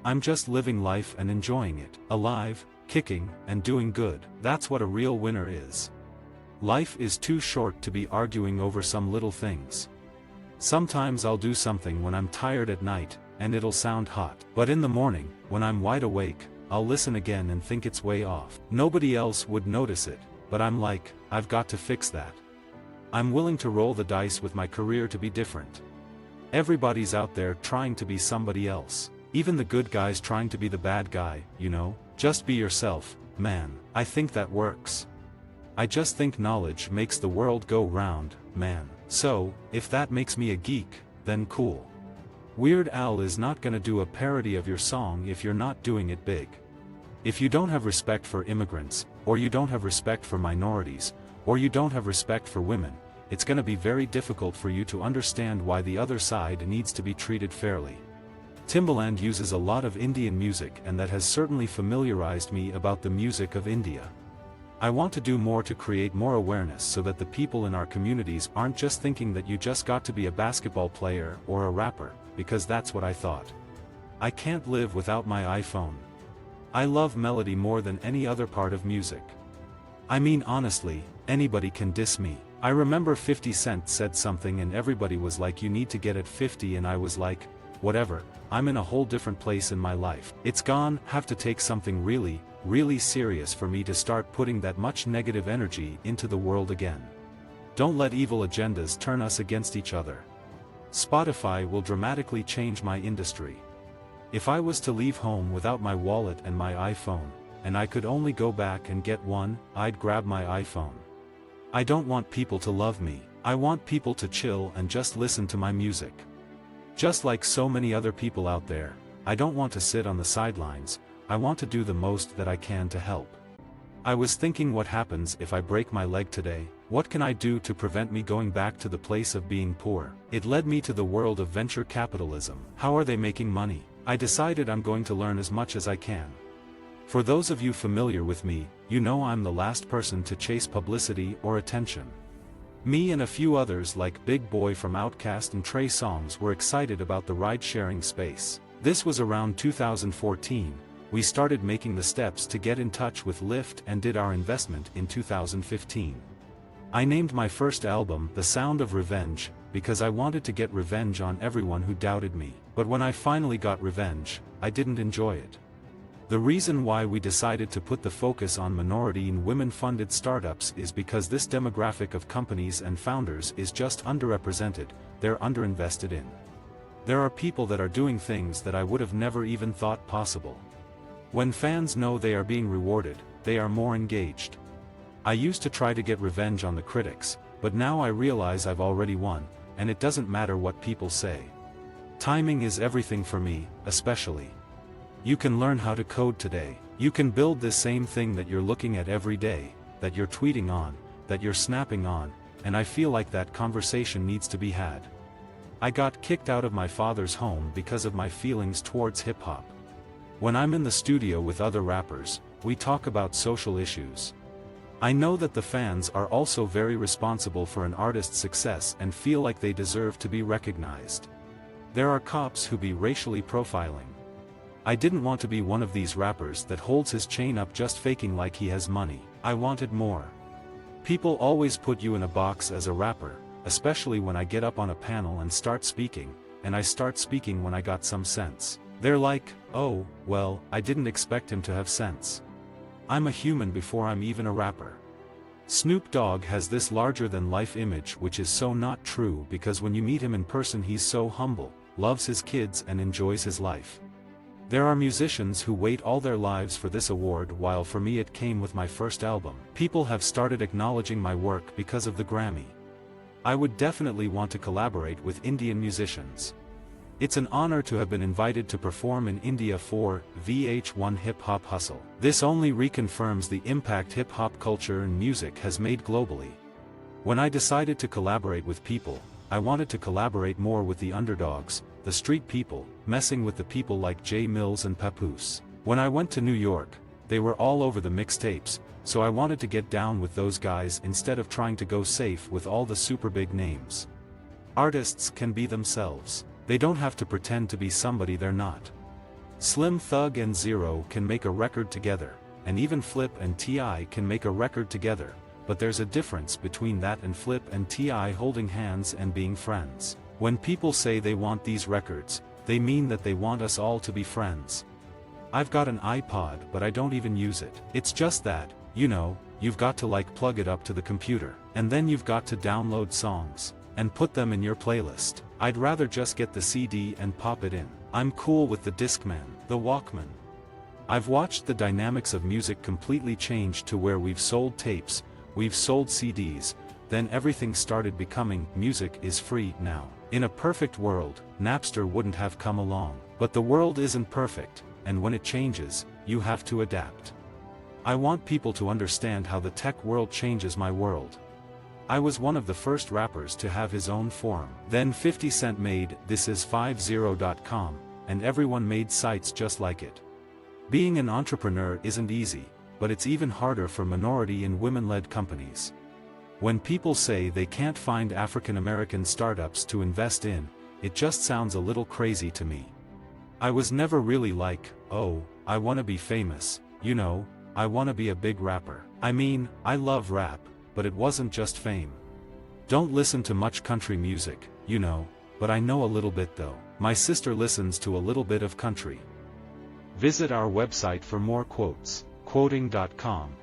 I'm just living life and enjoying it. Alive, kicking, and doing good. That's what a real winner is. Life is too short to be arguing over some little things. Sometimes I'll do something when I'm tired at night, and it'll sound hot. But in the morning, when I'm wide awake, I'll listen again and think it's way off. Nobody else would notice it, but I'm like, I've got to fix that. I'm willing to roll the dice with my career to be different. Everybody's out there trying to be somebody else. Even the good guys trying to be the bad guy, you know? Just be yourself, man. I think that works. I just think knowledge makes the world go round, man. So, if that makes me a geek, then cool. Weird Al is not gonna do a parody of your song if you're not doing it big. If you don't have respect for immigrants, or you don't have respect for minorities, or you don't have respect for women, it's gonna be very difficult for you to understand why the other side needs to be treated fairly. Timbaland uses a lot of Indian music, and that has certainly familiarized me about the music of India. I want to do more to create more awareness so that the people in our communities aren't just thinking that you just got to be a basketball player or a rapper, because that's what I thought. I can't live without my iPhone. I love melody more than any other part of music. I mean honestly, anybody can diss me. I remember 50 Cent said something and everybody was like, you need to get at 50, and I was like, whatever, I'm in a whole different place in my life. It's gone, have to take something really, really serious for me to start putting that much negative energy into the world again. Don't let evil agendas turn us against each other. Spotify will dramatically change my industry. If I was to leave home without my wallet and my iPhone, and I could only go back and get one, I'd grab my iPhone. I don't want people to love me. I want people to chill and just listen to my music. Just like so many other people out there, I don't want to sit on the sidelines. I want to do the most that I can to help. I was thinking, what happens if I break my leg today? What can I do to prevent me going back to the place of being poor? It led me to the world of venture capitalism. How are they making money? I decided I'm going to learn as much as I can. For those of you familiar with me, you know I'm the last person to chase publicity or attention. Me and a few others like Big Boy from Outkast and Trey Songz were excited about the ride-sharing space. This was around 2014. We started making the steps to get in touch with Lyft and did our investment in 2015. I named my first album The Sound of Revenge, because I wanted to get revenge on everyone who doubted me. But when I finally got revenge, I didn't enjoy it. The reason why we decided to put the focus on minority and women-funded startups is because this demographic of companies and founders is just underrepresented, they're underinvested in. There are people that are doing things that I would have never even thought possible. When fans know they are being rewarded, they are more engaged. I used to try to get revenge on the critics, but now I realize I've already won, and it doesn't matter what people say. Timing is everything for me, especially. You can learn how to code today. You can build this same thing that you're looking at every day, that you're tweeting on, that you're snapping on, and I feel like that conversation needs to be had. I got kicked out of my father's home because of my feelings towards hip-hop. When I'm in the studio with other rappers, we talk about social issues. I know that the fans are also very responsible for an artist's success and feel like they deserve to be recognized. There are cops who be racially profiling. I didn't want to be one of these rappers that holds his chain up just faking like he has money. I wanted more. People always put you in a box as a rapper, especially when I get up on a panel and start speaking, and I start speaking when I got some sense. They're like, oh, well, I didn't expect him to have sense. I'm a human before I'm even a rapper. Snoop Dogg has this larger-than-life image, which is so not true, because when you meet him in person he's so humble, loves his kids and enjoys his life. There are musicians who wait all their lives for this award, while for me it came with my first album. People have started acknowledging my work because of the Grammy. I would definitely want to collaborate with Indian musicians. It's an honor to have been invited to perform in India for VH1 Hip Hop Hustle. This only reconfirms the impact hip hop culture and music has made globally. When I decided to collaborate with people, I wanted to collaborate more with the underdogs, the street people, messing with the people like Jay Mills and Papoose. When I went to New York, they were all over the mixtapes, so I wanted to get down with those guys instead of trying to go safe with all the super big names. Artists can be themselves. They don't have to pretend to be somebody they're not. Slim Thug and Zero can make a record together, and even Flip and T.I. can make a record together, but there's a difference between that and Flip and T.I. holding hands and being friends. When people say they want these records, they mean that they want us all to be friends. I've got an iPod but I don't even use it. It's just that, you know, you've got to like plug it up to the computer, and then you've got to download songs, and put them in your playlist. I'd rather just get the CD and pop it in. I'm cool with the Discman, the Walkman. I've watched the dynamics of music completely change to where we've sold tapes, we've sold CDs, then everything started becoming, music is free now. In a perfect world, Napster wouldn't have come along. But the world isn't perfect, and when it changes, you have to adapt. I want people to understand how the tech world changes my world. I was one of the first rappers to have his own forum. Then 50 Cent made thisis50.com, and everyone made sites just like it. Being an entrepreneur isn't easy, but it's even harder for minority and women-led companies. When people say they can't find African American startups to invest in, it just sounds a little crazy to me. I was never really like, oh, I wanna be famous, you know, I wanna be a big rapper. I mean, I love rap, but it wasn't just fame. Don't listen to much country music, you know, but I know a little bit though. My sister listens to a little bit of country. Visit our website for more quotes, quoting.com.